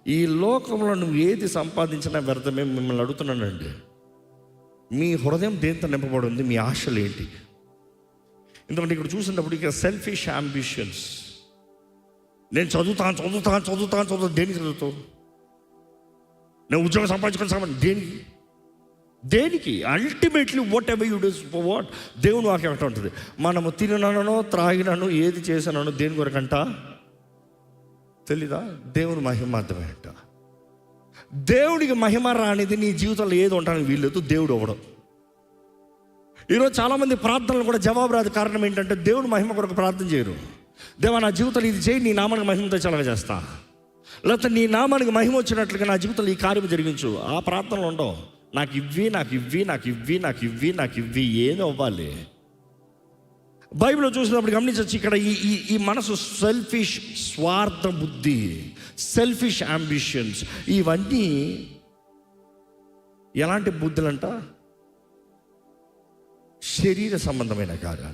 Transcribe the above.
ఈ లోకంలో నువ్వు ఏది సంపాదించినా వ్యర్థమే. మిమ్మల్ని అడుగుతున్నానండి, మీ హృదయం దేంతో నింపబడి ఉంది? మీ ఆశలు ఏంటి? ఎందుకంటే ఇక్కడ చూసినప్పుడు ఇక సెల్ఫిష్ అంబిషన్స్. నేను చదువుతాను. దేనికి చదువుతావు? నేను ఉద్యోగం సంపాదించుకొని దేనికి? Ultimately what ever you do for what? దేవుని వాక్యం అంటూ ఉంటుంది, మనము తిననో త్రాగినను ఏది చేసినానో దేని కొరకంట తెలీదా? దేవుని మహిమార్థమే అంట. దేవుడికి మహిమ రానిది నీ జీవితంలో ఏది ఉండడానికి వీల్లేదు. దేవుడు అవ్వడం. ఈరోజు చాలామంది ప్రార్థనలు కూడా జవాబు రాదు. కారణం ఏంటంటే దేవుడు మహిమ కొరకు ప్రార్థన చేయరు. దేవా, నా జీవితంలో ఇది చేయి, నీ నామానికి మహిమ తెచ్చేలాగా చేస్తా, లేకపోతే నీ నామానికి మహిమ వచ్చినట్లుగా నా జీవితంలో ఈ కార్యం జరిగించు. ఆ ప్రార్థనలు ఉండవు. నాకు ఇవ్వి ఏదో అవ్వాలి. బైబిల్లో చూసినప్పుడు గమనించవచ్చు, ఇక్కడ ఈ మనసు సెల్ఫిష్, స్వార్థ బుద్ధి, సెల్ఫిష్ అంబిషన్స్, ఇవన్నీ ఎలాంటి బుద్ధులంట? శరీర సంబంధమైన కార్యాలు.